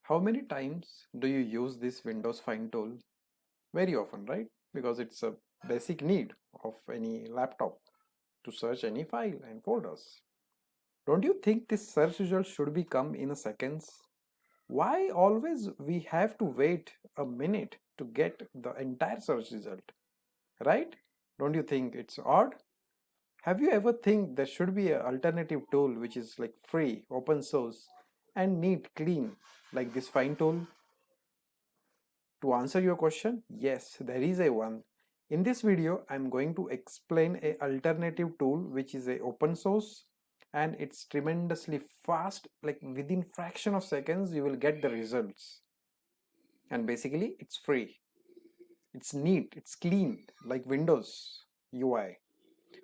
How many times do you use this Windows Find tool? Very often, right? Because it's a basic need of any laptop to search any file and folders. Don't you think this search result should be come in a seconds? Why always we have to wait a minute to get the entire search result, right? Don't you think it's odd? Have you ever think there should be an alternative tool which is like free, open source and neat, clean like this Find tool? To answer your question, yes, there is a one. In this video, I'm going to explain a alternative tool which is a open source and it's tremendously fast, like within fraction of seconds you will get the results. And basically it's free. It's neat, it's clean like Windows UI.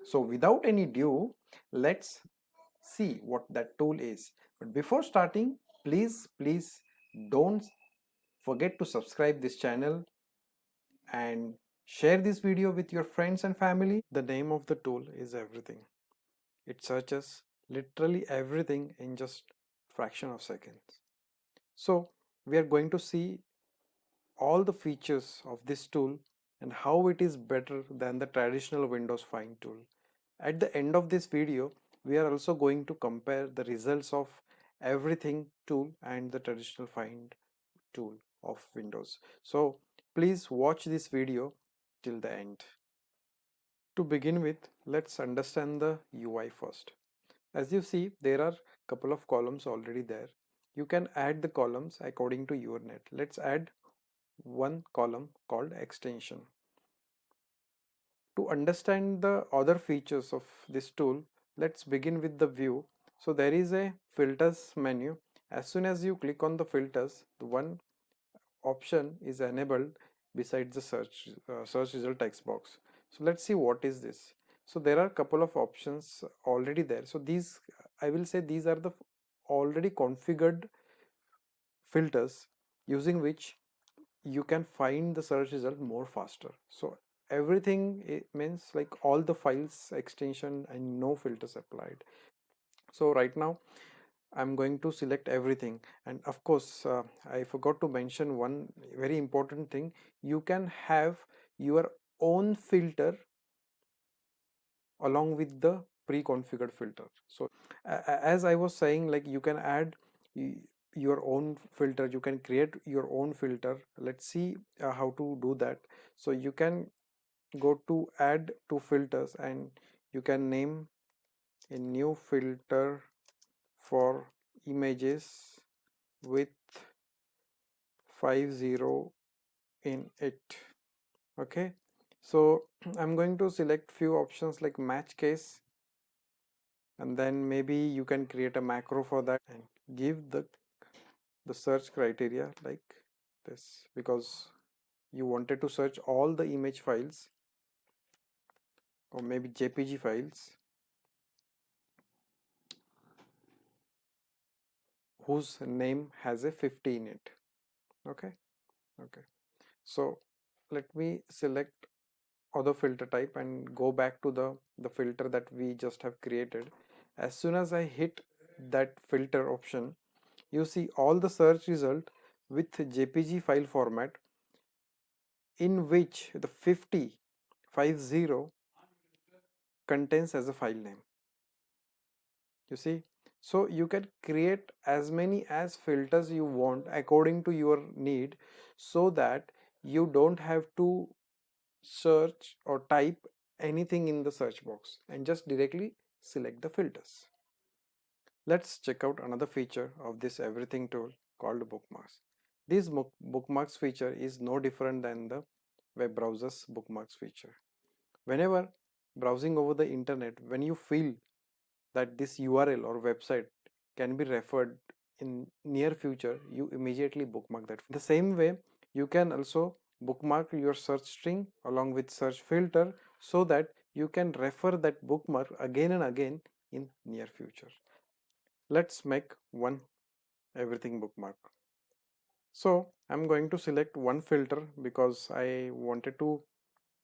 So without any ado, let's see what that tool is. But before starting, please don't forget to subscribe this channel and share this video with your friends and family. The name of the tool is everything. It searches literally everything in just fraction of seconds. So we are going to see all the features of this tool and how it is better than the traditional Windows Find tool. At the end of this video, we are also going to compare the results of everything tool and the traditional Find tool of Windows. So please watch this video till the end. To begin with, let's understand the UI first. As you see, there are couple of columns already there. You can add the columns according to your net. Let's add one column called extension. To understand the other features of this tool, let's begin with the view. So there is a filters menu. As soon as you click on the filters, the one option is enabled besides the search result text box. So let's see what is this. So there are a couple of options already there. So these, I will say, these are the already configured filters using which you can find the search result more faster. So everything, it means like all the files, extension and no filters applied. So right now I'm going to select everything, and of course I forgot to mention one very important thing. You can have your own filter along with the pre-configured filter. So as I was saying, like you can add your own filter, you can create your own filter. Let's see how to do that. So you can go to add to filters and you can name a new filter for images with 50 in it. Okay, so I'm going to select few options like match case, and then maybe you can create a macro for that and give the search criteria like this, because you wanted to search all the image files or maybe JPG files whose name has a 50 in it. Okay, so let me select other filter type and go back to the filter that we just have created. As soon as I hit that filter option, you see all the search result with JPG file format in which the 50 contains as a file name. You see, so you can create as many as filters you want according to your need, so that you don't have to search or type anything in the search box and just directly select the filters. Let's check out another feature of this everything tool called bookmarks. This bookmarks feature is no different than the web browser's bookmarks feature. Whenever browsing over the internet, when you feel that this URL or website can be referred in near future, you immediately bookmark that. The same way, you can also bookmark your search string along with search filter so that you can refer that bookmark again and again in near future. Let's make one everything bookmark. So I'm going to select one filter because I wanted to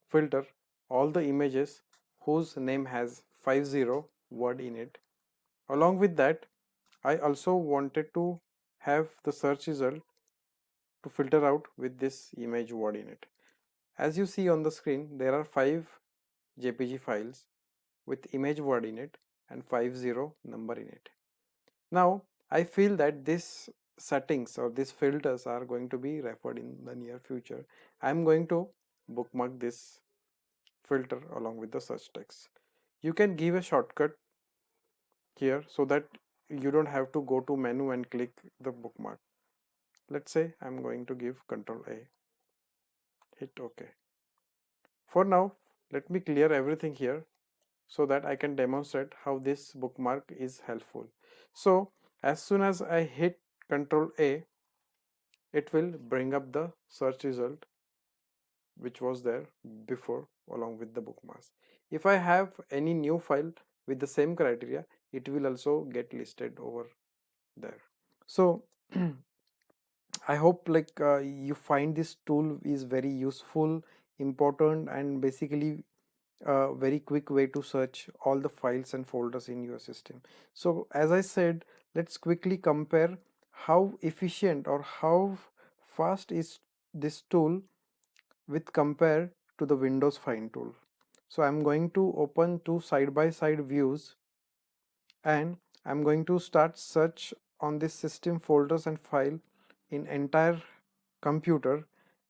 filter all the images whose name has 50 word in it. Along with that, I also wanted to have the search result to filter out with this image word in it. As you see on the screen, there are 5 JPG files with image word in it and 50 number in it. Now I feel that this settings or these filters are going to be referred in the near future. I'm going to bookmark this filter along with the search text. You can give a shortcut here so that you don't have to go to menu and click the bookmark. Let's say I'm going to give Control A, hit OK. For now, let me clear everything here so that I can demonstrate how this bookmark is helpful. So as soon as I hit Control A, it will bring up the search result which was there before along with the bookmarks. If I have any new file with the same criteria, it will also get listed over there. So I hope you find this tool is very useful, important, and basically a very quick way to search all the files and folders in your system. So as I said, let's quickly compare how efficient or how fast is this tool with compare to the Windows Find tool. So I'm going to open two side-by-side views and I'm going to start search on this system folders and file in entire computer,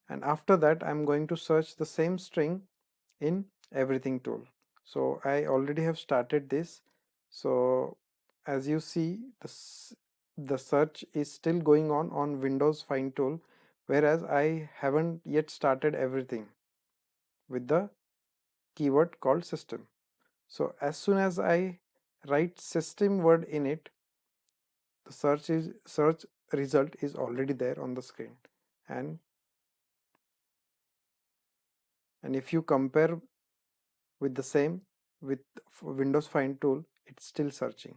and after that I'm going to search the same string in everything tool. So I already have started this. So as you see, the search is still going on Windows Find tool, whereas I haven't yet started everything with the keyword called system. So as soon as I write system word in it, the search result is already there on the screen, and if you compare with the same with Windows Find tool, it's still searching.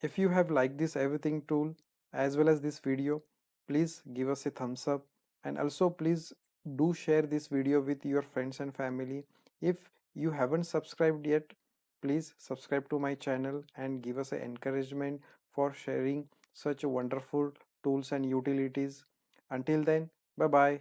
If you have liked this everything tool as well as this video, please give us a thumbs up, and also please do share this video with your friends and family. If you haven't subscribed yet, please subscribe to my channel and give us an encouragement for sharing such wonderful tools and utilities. Until then, bye bye.